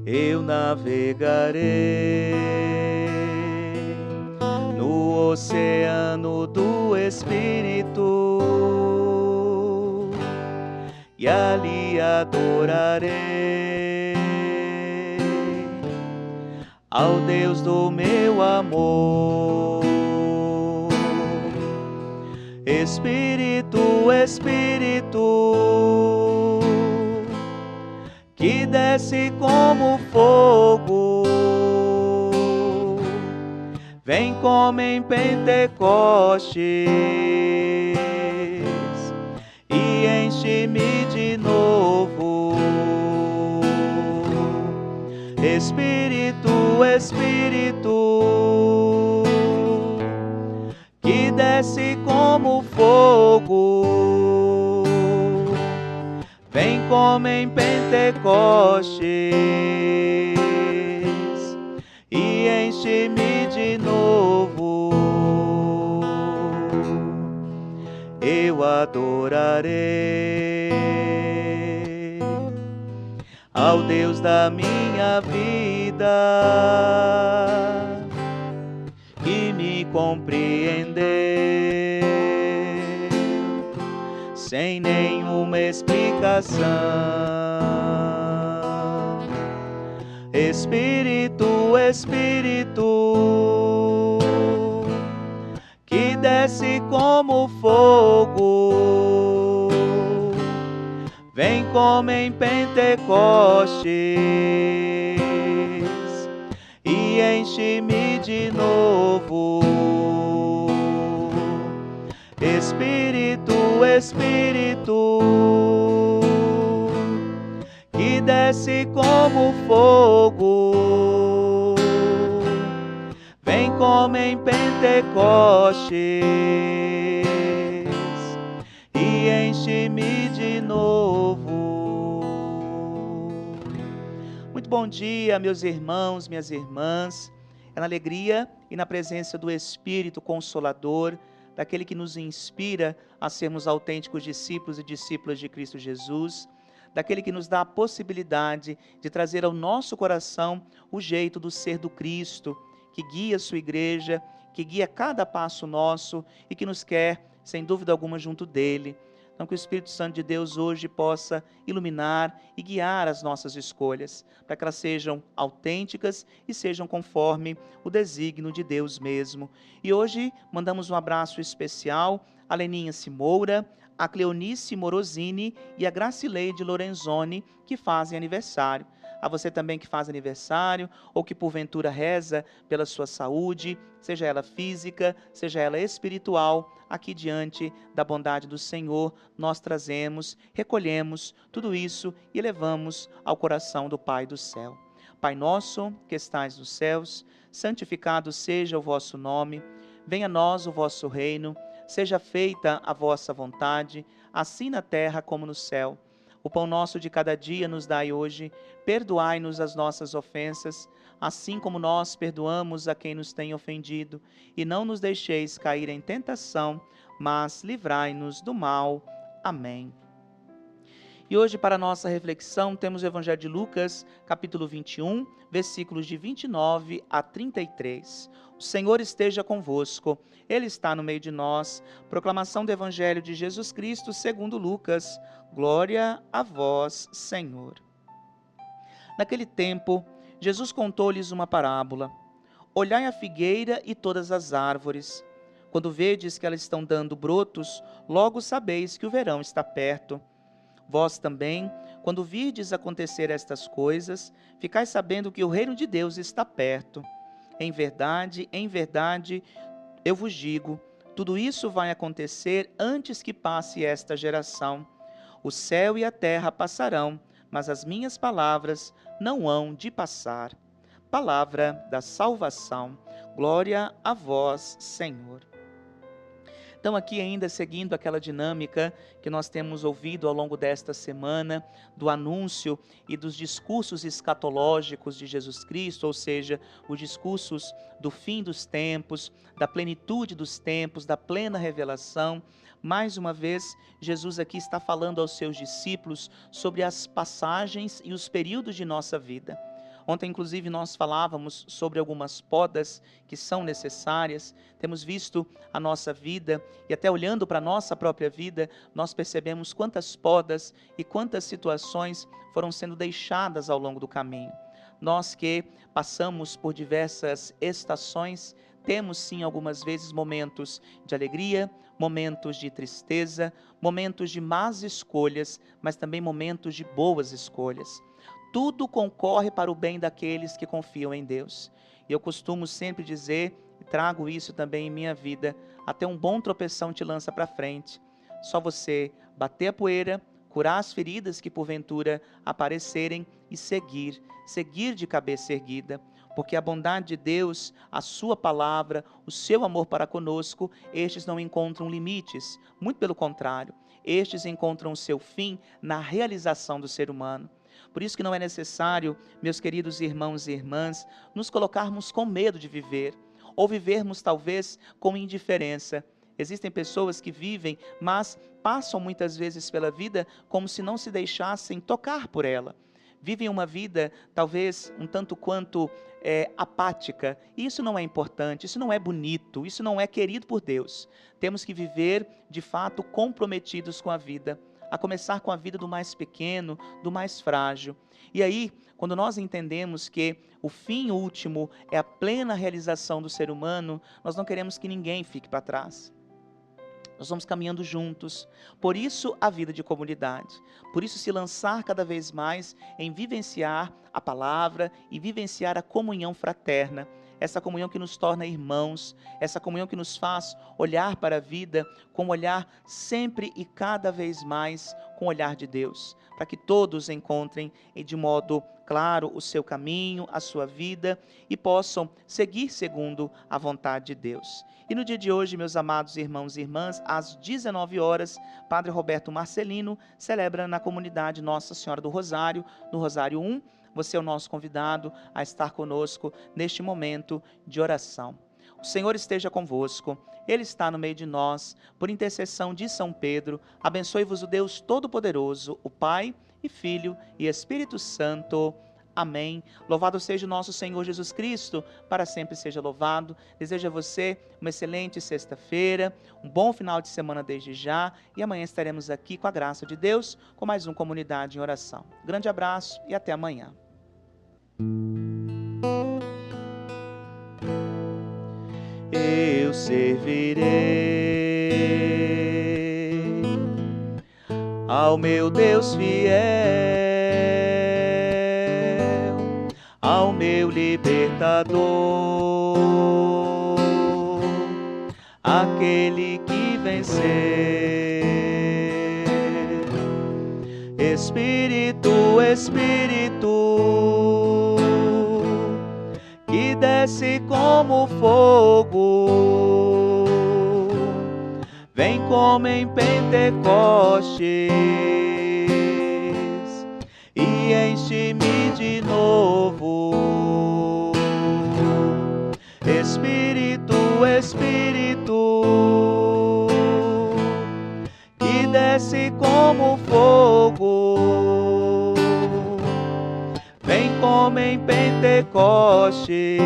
eu navegarei no oceano do Espírito e ali adorarei ao Deus do meu amor. Espírito, Espírito, que desce como fogo, vem como em Pentecostes e enche-me de novo. Espírito, Espírito, que desce como fogo, vem como em Pentecostes e enche-me de novo. Eu adorarei ao Deus da minha vida, que me compreendeu sem nenhuma explicação. Espírito, Espírito, que desce como fogo, vem como em Pentecostes e enche-me de novo. Espírito, Espírito, que desce como fogo, vem como em Pentecostes e enche-me de novo. Muito bom dia, meus irmãos, minhas irmãs. É na alegria e na presença do Espírito Consolador, daquele que nos inspira a sermos autênticos discípulos e discípulas de Cristo Jesus, daquele que nos dá a possibilidade de trazer ao nosso coração o jeito do ser do Cristo, que guia a sua igreja, que guia cada passo nosso e que nos quer, sem dúvida alguma, junto dele. Então, que o Espírito Santo de Deus hoje possa iluminar e guiar as nossas escolhas, para que elas sejam autênticas e sejam conforme o desígnio de Deus mesmo. E hoje mandamos um abraço especial a Leninha Moura, a Cleonice Morosini e a Gracileide Lorenzoni, que fazem aniversário. A você também que faz aniversário ou que porventura reza pela sua saúde, seja ela física, seja ela espiritual, aqui diante da bondade do Senhor, nós trazemos, recolhemos tudo isso e levamos ao coração do Pai do céu. Pai nosso, que estais nos céus, santificado seja o vosso nome, venha a nós o vosso reino, seja feita a vossa vontade, assim na terra como no céu. O pão nosso de cada dia nos dai hoje, perdoai-nos as nossas ofensas, assim como nós perdoamos a quem nos tem ofendido, e não nos deixeis cair em tentação, mas livrai-nos do mal. Amém. E hoje, para a nossa reflexão, temos o Evangelho de Lucas, capítulo 21, versículos de 29 a 33. O Senhor esteja convosco, Ele está no meio de nós. Proclamação do Evangelho de Jesus Cristo segundo Lucas. Glória a vós, Senhor. Naquele tempo, Jesus contou-lhes uma parábola. Olhai a figueira e todas as árvores. Quando vedes que elas estão dando brotos, logo sabeis que o verão está perto. Vós também, quando virdes acontecer estas coisas, ficais sabendo que o reino de Deus está perto. Em verdade, eu vos digo, tudo isso vai acontecer antes que passe esta geração. O céu e a terra passarão, mas as minhas palavras não hão de passar. Palavra da salvação. Glória a vós, Senhor. Então, aqui ainda seguindo aquela dinâmica que nós temos ouvido ao longo desta semana, do anúncio e dos discursos escatológicos de Jesus Cristo, ou seja, os discursos do fim dos tempos, da plenitude dos tempos, da plena revelação. Mais uma vez, Jesus aqui está falando aos seus discípulos sobre as passagens e os períodos de nossa vida. Ontem, inclusive, nós falávamos sobre algumas podas que são necessárias. Temos visto a nossa vida e até olhando para a nossa própria vida, nós percebemos quantas podas e quantas situações foram sendo deixadas ao longo do caminho. Nós que passamos por diversas estações, temos sim algumas vezes momentos de alegria, momentos de tristeza, momentos de más escolhas, mas também momentos de boas escolhas. Tudo concorre para o bem daqueles que confiam em Deus. E eu costumo sempre dizer, e trago isso também em minha vida, até um bom tropeção te lança para frente. Só você bater a poeira, curar as feridas que porventura aparecerem e seguir de cabeça erguida. Porque a bondade de Deus, a sua palavra, o seu amor para conosco, estes não encontram limites. Muito pelo contrário, estes encontram o seu fim na realização do ser humano. Por isso que não é necessário, meus queridos irmãos e irmãs, nos colocarmos com medo de viver, ou vivermos talvez com indiferença. Existem pessoas que vivem, mas passam muitas vezes pela vida como se não se deixassem tocar por ela. Vivem uma vida talvez um tanto quanto apática. E isso não é importante, isso não é bonito, isso não é querido por Deus. Temos que viver de fato comprometidos com a vida. A começar com a vida do mais pequeno, do mais frágil. E aí, quando nós entendemos que o fim último é a plena realização do ser humano, nós não queremos que ninguém fique para trás. Nós vamos caminhando juntos. Por isso, a vida de comunidade. Por isso, se lançar cada vez mais em vivenciar a palavra e vivenciar a comunhão fraterna. Essa comunhão que nos torna irmãos, essa comunhão que nos faz olhar para a vida com um olhar sempre e cada vez mais com o olhar de Deus, para que todos encontrem de modo claro o seu caminho, a sua vida e possam seguir segundo a vontade de Deus. E no dia de hoje, meus amados irmãos e irmãs, às 19 horas, Padre Roberto Marcelino celebra na comunidade Nossa Senhora do Rosário, no Rosário 1, você é o nosso convidado a estar conosco neste momento de oração. O Senhor esteja convosco, Ele está no meio de nós, por intercessão de São Pedro, abençoe-vos o Deus Todo-Poderoso, o Pai e Filho e Espírito Santo. Amém. Louvado seja o nosso Senhor Jesus Cristo, para sempre seja louvado. Desejo a você uma excelente sexta-feira, um bom final de semana desde já, e amanhã estaremos aqui com a graça de Deus, com mais um Comunidade em Oração. Grande abraço e até amanhã. Eu servirei ao meu Deus fiel, ao meu libertador, aquele que venceu. Espírito, Espírito, que desce como fogo, vem como em Pentecostes e enche-me de novo. Espírito, Espírito, que desce como fogo, vem como em Pentecostes